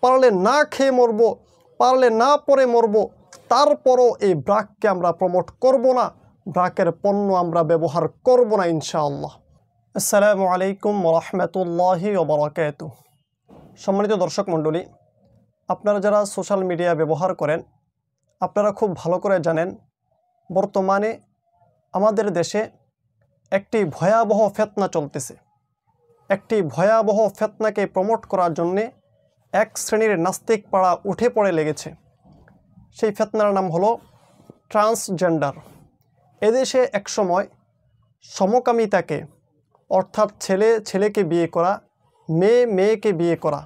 পারলে না খেয়ে মরব, পারলে না পরে মরব, তারপরও এই ব্র্যাককে আমরা প্রমোট করব না, ব্র্যাকের পণ্য আমরা ব্যবহার করব না ইনশাআল্লাহ। আসসালামু আলাইকুম ওয়া রাহমাতুল্লাহি ওয়া বারাকাতুহু। সম্মানিত দর্শক মণ্ডলী, আপনারা যারা সোশ্যাল মিডিয়া ব্যবহার করেন আপনারা খুব ভালো করে জানেন বর্তমানে আমাদের দেশে একটি ভয়াবহ ফিতনা চলতেছে। একটি ভয়াবহ ফিতনাকে প্রমোট করার জন্যে এক শ্রেণীর নাস্তিক পাড়া উঠে পড়ে লেগেছে। সেই ফিতনার নাম হলো ট্রান্সজেন্ডার। এদেশে একসময় সমকামিতাকে, অর্থাৎ ছেলে ছেলেকে বিয়ে করা, মেয়ে মেয়েকে বিয়ে করা,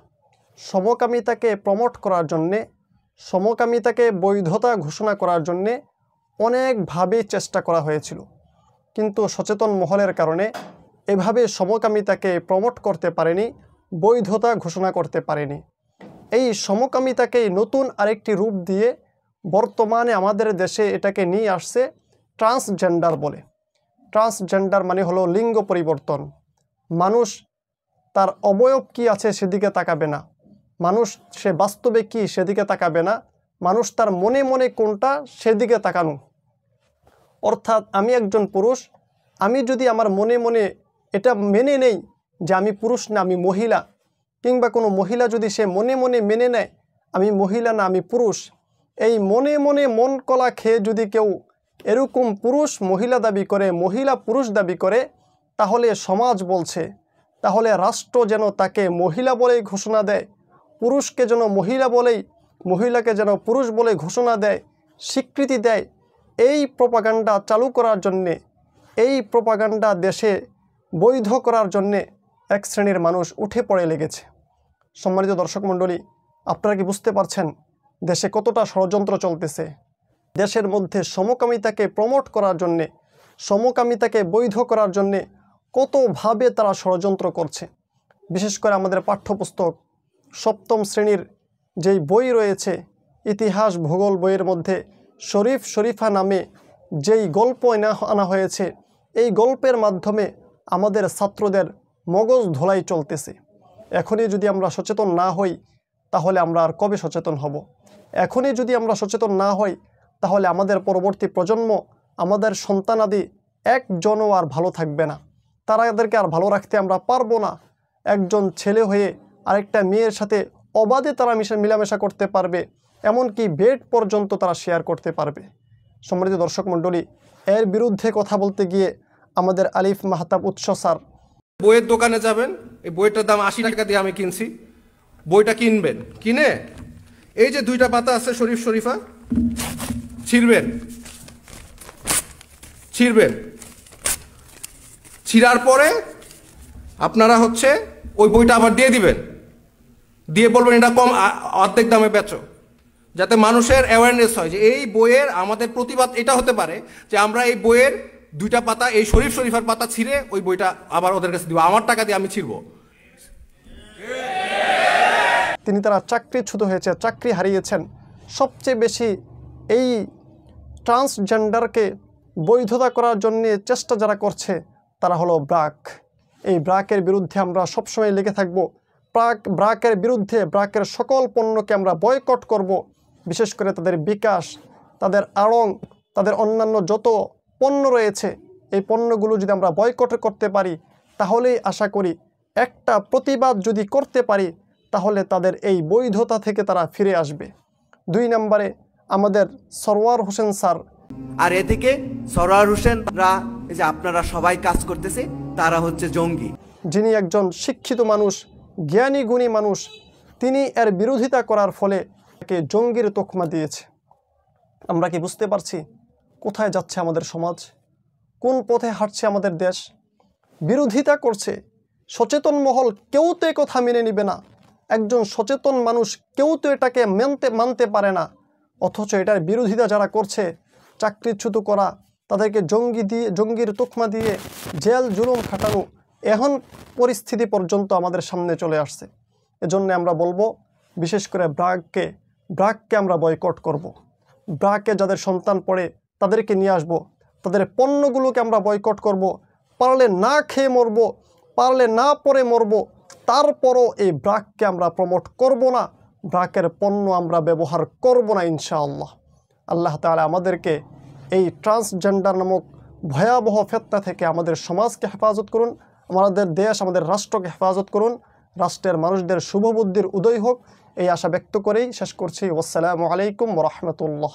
সমকামিতাকে প্রমোট করার জন্যে, সমকামিতাকে বৈধতা ঘোষণা করার জন্যে অনেকভাবে চেষ্টা করা হয়েছিল, কিন্তু সচেতন মহলের কারণে এভাবে সমকামিতাকে প্রমোট করতে পারেনি, বৈধতা ঘোষণা করতে পারেনি। এই সমকামিতাকেই নতুন আরেকটি রূপ দিয়ে বর্তমানে আমাদের দেশে এটাকে নিয়ে আসছে ট্রান্সজেন্ডার বলে। ট্রান্সজেন্ডার মানে হলো লিঙ্গ পরিবর্তন। মানুষ তার অবয়ব কি আছে সেদিকে তাকাবে না, মানুষ সে বাস্তবে কি সেদিকে তাকাবে না, মানুষ তার মনে মনে কোনটা সেদিকে তাকানো। অর্থাৎ আমি একজন পুরুষ, আমি যদি আমার মনে মনে এটা মেনে নেই যে আমি পুরুষ না আমি মহিলা, কিংবা কোনো মহিলা যদি সে মনে মনে মেনে নেয় আমি মহিলা না আমি পুরুষ, এই মনে মনে মন কলা খেয়ে যদি কেউ এরকম পুরুষ মহিলা দাবি করে, মহিলা পুরুষ দাবি করে, তাহলে সমাজ বলছে, তাহলে রাষ্ট্র যেন তাকে মহিলা বলেই ঘোষণা দেয়, পুরুষকে যেন মহিলা বলেই, মহিলাকে যেন পুরুষ বলে ঘোষণা দেয়, স্বীকৃতি দেয়। এই প্রপাগান্ডা চালু করার জন্যে, এই প্রপাগান্ডা দেশে বৈধ করার জন্যে এক শ্রেণীর মানুষ উঠে পড়ে লেগেছে। সম্মানিত দর্শক মণ্ডলী, আপনারা কি বুঝতে পারছেন দেশে কতটা ষড়যন্ত্র চলতেছে? দেশের মধ্যে সমকামিতাকে প্রমোট করার জন্যে, সমকামিতাকে বৈধ করার জন্যে কতভাবে তারা ষড়যন্ত্র করছে। বিশেষ করে আমাদের পাঠ্যপুস্তক সপ্তম শ্রেণীর যেই বই রয়েছে, ইতিহাস ভূগোল বইয়ের মধ্যে শরীফ শরীফা নামে যেই গল্প আনা হয়েছে, এই গল্পের মাধ্যমে আমাদের ছাত্রদের মগজ ধোলাই চলতেছে। এখনই যদি আমরা সচেতন না হই তাহলে আমরা আর কবে সচেতন হব? এখনই যদি আমরা সচেতন না হই তাহলে আমাদের পরবর্তী প্রজন্ম, আমাদের সন্তানাদি একজনও আর ভালো থাকবে না, তাদেরকে আর ভালো রাখতে আমরা পারবো না। একজন ছেলে হয়ে আরেকটা মেয়ের সাথে অবাধে তারা মিলামেশা করতে পারবে, এমনকি বেড পর্যন্ত তারা শেয়ার করতে পারবে। সম্মানিত দর্শক মণ্ডলী, এর বিরুদ্ধে কথা বলতে গিয়ে আমাদের আলিফ মাহতাব উৎস স্যার, বইয়ের দোকানে যাবেন, এই বইটার দাম 80 টাকা দিয়ে আমি কিনছি, বইটা কিনবেন, কিনে এই যে 2টা পাতা আছে শরীফ শরীফা, ছিঁড়বেন, ছিঁড়ার পরে আপনারা ওই বইটা আবার দিয়ে দিবেন, দিয়ে বলবেন এটা কম, অর্ধেক দামে বেচো, যাতে মানুষের অ্যাওয়ারনেস হয় যে এই বইয়ের, আমাদের প্রতিবাদ এটা হতে পারে যে আমরা এই বইয়ের 2টা পাতা, এই শরীফ শরীফার পাতা ছিঁড়ে ওই বইটা আবার ওদের কাছে দিব, আমার টাকা দিয়ে আমি ছিঁড়বো। তারা চাকরিচ্যুত হয়েছে, চাকরি হারিয়েছেন। সবচেয়ে বেশি এই ট্রান্সজেন্ডারকে বৈধতা করার জন্য চেষ্টা যারা করছে তারা হলো ব্র্যাক। এই ব্র্যাকের বিরুদ্ধে আমরা সবসময় লেগে থাকব। ব্র্যাকের বিরুদ্ধে, ব্র্যাকের সকল পণ্যকে আমরা বয়কট করব। বিশেষ করে তাদের বিকাশ, তাদের আড়ং, তাদের অন্যান্য যত পণ্য রয়েছে, এই পণ্যগুলো যদি আমরা বয়কট করতে পারি তাহলেই আশা করি, একটা প্রতিবাদ যদি করতে পারি তাহলে তাদের এই বৈধতা থেকে তারা ফিরে আসবে। 2 নম্বরে আমাদের সরওয়ার হোসেন স্যার, আর এদিকে সরওয়ার হোসেনরা, এই যে আপনারা সবাই কাজ করতেছে, তারা হচ্ছে জঙ্গি। যিনি একজন শিক্ষিত মানুষ, জ্ঞানী গুণী মানুষ, তিনি এর বিরোধিতা করার ফলে তাকে জঙ্গির তকমা দিয়েছে। আমরা কি বুঝতে পারছি কোথায় যাচ্ছে আমাদের সমাজ, কোন পথে হাঁটছে আমাদের দেশ? বিরোধিতা করছে সচেতন মহল, কেউ তো কথা মেনে নিবে না। একজন সচেতন মানুষ কেউ তো এটাকে মানতে পারে না, অথচ এটার বিরোধিতা যারা করছে, চাকরিচ্যুত করা, তাদেরকে জঙ্গির তকমা দিয়ে জেল জুলুম খাটানো, এখন পরিস্থিতি পর্যন্ত আমাদের সামনে চলে আসছে। এজন্য আমরা বলবো, বিশেষ করে ব্র্যাককে আমরা বয়কট করব। ব্র্যাকে যাদের সন্তান পড়ে তাদেরকে নিয়ে আসব, তাদের পণ্যগুলোকে আমরা বয়কট করব। পারলে না খেয়ে মরব, পারলে না পরে মরব, তারপরও এই ব্র্যাককে আমরা প্রমোট করব না, ব্রাকের পণ্য আমরা ব্যবহার করব না ইনশাআল্লাহ। আল্লাহ তাআলা আমাদেরকে এই ট্রান্সজেন্ডার নামক ভয়াবহ ফিতনা থেকে আমাদের সমাজকে হেফাজত করুন, আমাদের দেশ, আমাদের রাষ্ট্রকে হেফাজত করুন, রাষ্ট্রের মানুষদের শুভবুদ্ধির উদয় হোক, এই আশা ব্যক্ত করেই শেষ করছি। আসসালামু আলাইকুম ওয়া রাহমাতুল্লাহ।